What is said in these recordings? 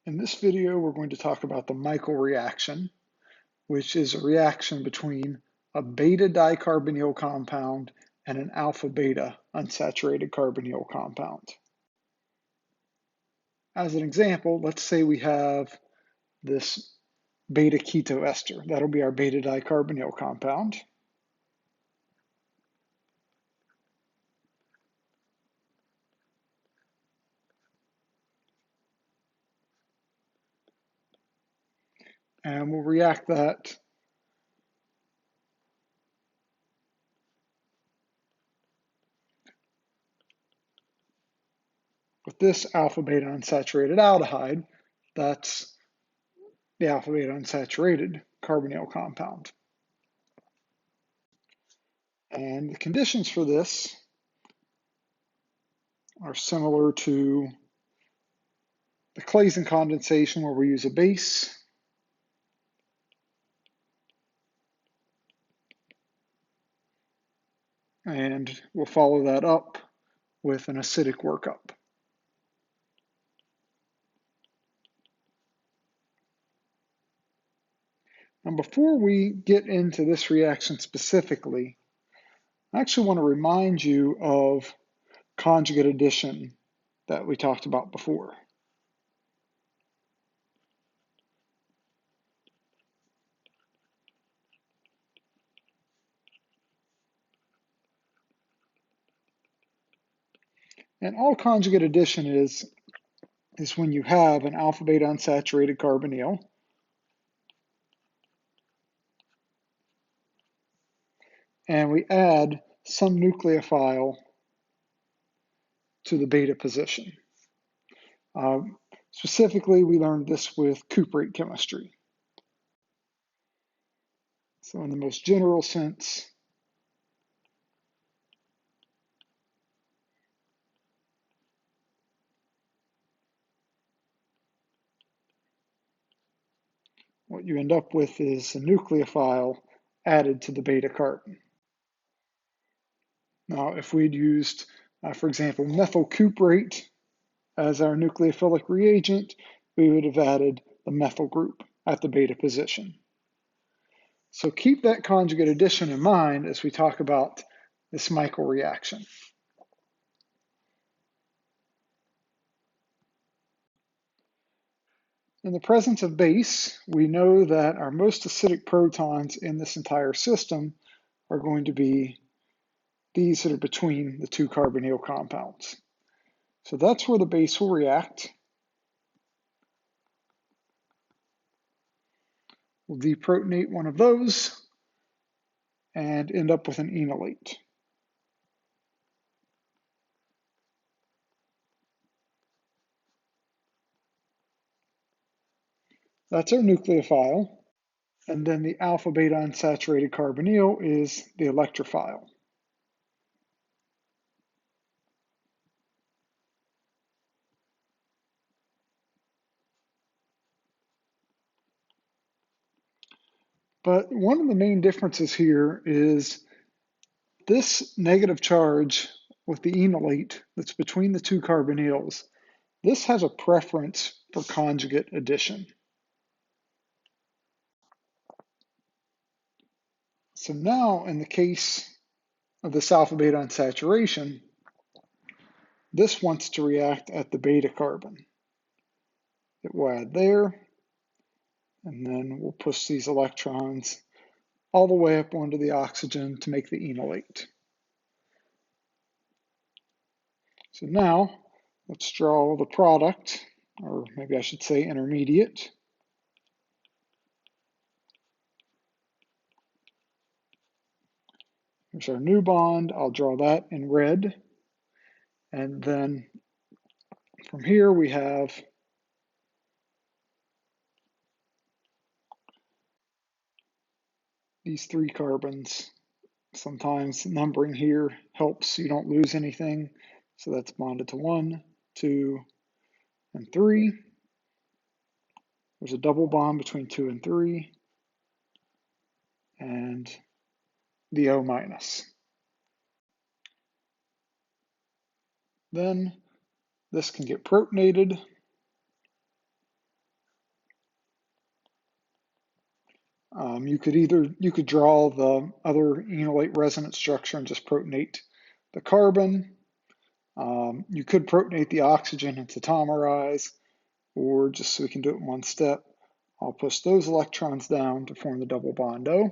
In this video, we're going to talk about the Michael reaction, which is a reaction between a beta dicarbonyl compound and an alpha beta unsaturated carbonyl compound. As an example, let's say we have this beta ketoester. That'll be our beta dicarbonyl compound. And we'll react that with this alpha beta unsaturated aldehyde. That's the alpha beta unsaturated carbonyl compound. And the conditions for this are similar to the Claisen condensation, where we use a base and we'll follow that up with an acidic workup. Now, before we get into this reaction specifically, I actually want to remind you of conjugate addition that we talked about before. And all conjugate addition is when you have an alpha beta unsaturated carbonyl and we add some nucleophile to the beta position. Specifically, we learned this with cuprate chemistry. So in the most general sense, what you end up with is a nucleophile added to the beta carbon. Now, if we'd used, for example, methyl cuprate as our nucleophilic reagent, we would have added the methyl group at the beta position. So keep that conjugate addition in mind as we talk about this Michael reaction. In the presence of base, we know that our most acidic protons in this entire system are going to be these that are between the two carbonyl compounds. So that's where the base will react. We'll deprotonate one of those and end up with an enolate. That's our nucleophile. And then the alpha beta unsaturated carbonyl is the electrophile. But one of the main differences here is this negative charge with the enolate that's between the two carbonyls. This has a preference for conjugate addition. So now in the case of this alpha beta unsaturation, this wants to react at the beta carbon. It will add there, and then we'll push these electrons all the way up onto the oxygen to make the enolate. So now let's draw the product, or maybe I should say intermediate. Here's our new bond. I'll draw that in red. And then from here we have these three carbons. Sometimes numbering here helps so you don't lose anything. So that's bonded to 1, 2, and 3. There's a double bond between 2 and 3. And the O minus. Then this can get protonated. You could draw the other enolate resonance structure and just protonate the carbon. You could protonate the oxygen and tautomerize, or just so we can do it in one step, I'll push those electrons down to form the double bond O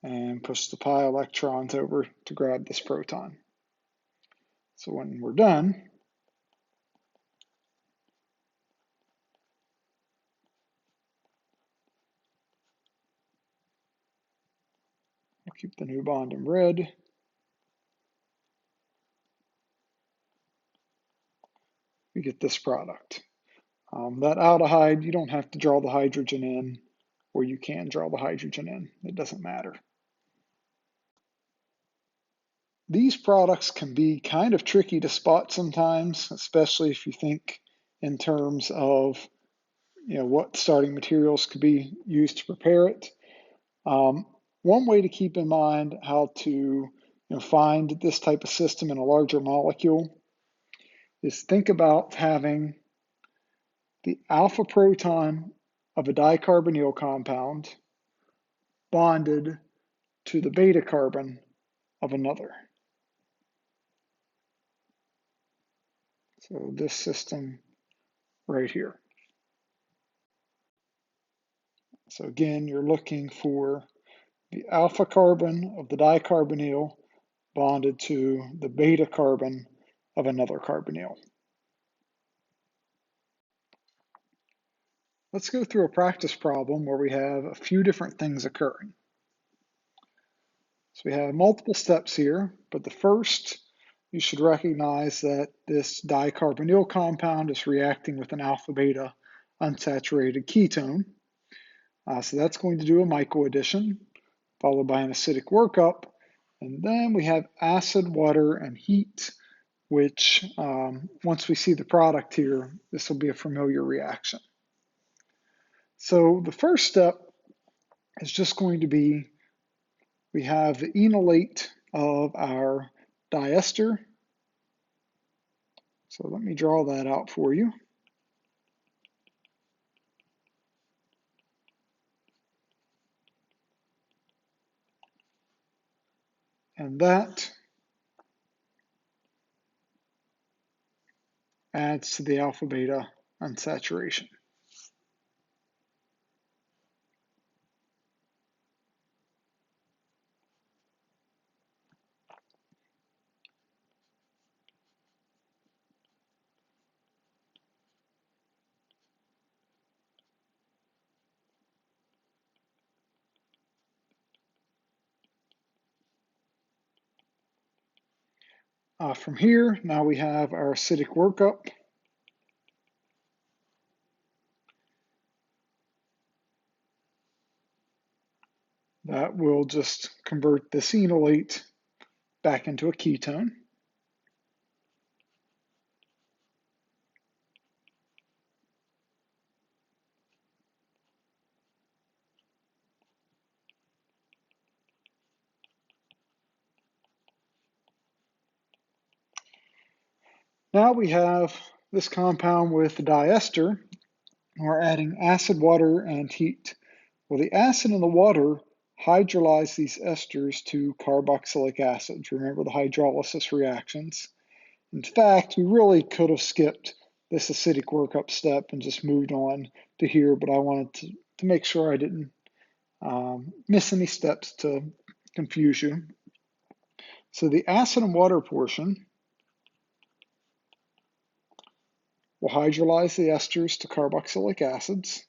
and push the pi electrons over to grab this proton. So when we're done, I'll keep the new bond in red. We get this product. That aldehyde, you don't have to draw the hydrogen in, or you can draw the hydrogen in. It doesn't matter. These products can be kind of tricky to spot sometimes, especially if you think in terms of what starting materials could be used to prepare it. One way to keep in mind how to find this type of system in a larger molecule is think about having the alpha proton of a dicarbonyl compound bonded to the beta carbon of another. So this system right here. So again, you're looking for the alpha carbon of the dicarbonyl bonded to the beta carbon of another carbonyl. Let's go through a practice problem where we have a few different things occurring. So we have multiple steps here, but the first, you should recognize that this dicarbonyl compound is reacting with an alpha-beta unsaturated ketone. So that's going to do a Michael addition, followed by an acidic workup. And then we have acid, water, and heat, which once we see the product here, this will be a familiar reaction. So the first step is just going to be, we have the enolate of our diester. So let me draw that out for you. And that adds to the alpha beta unsaturation. From here, now we have our acidic workup. That will just convert the enolate back into a ketone. Now we have this compound with the diester. We're adding acid, water, and heat. Well, the acid and the water hydrolyze these esters to carboxylic acids. Remember the hydrolysis reactions. In fact, we really could have skipped this acidic workup step and just moved on to here, but I wanted to make sure I didn't miss any steps to confuse you. So the acid and water portion will hydrolyze the esters to carboxylic acids.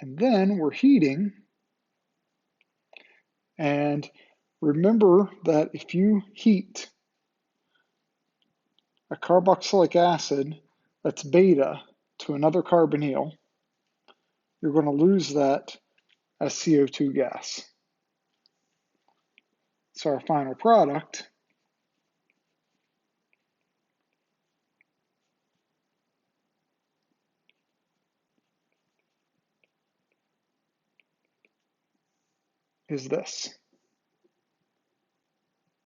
And then we're heating. And remember that if you heat a carboxylic acid that's beta to another carbonyl, you're going to lose that as CO2 gas. So our final product is this.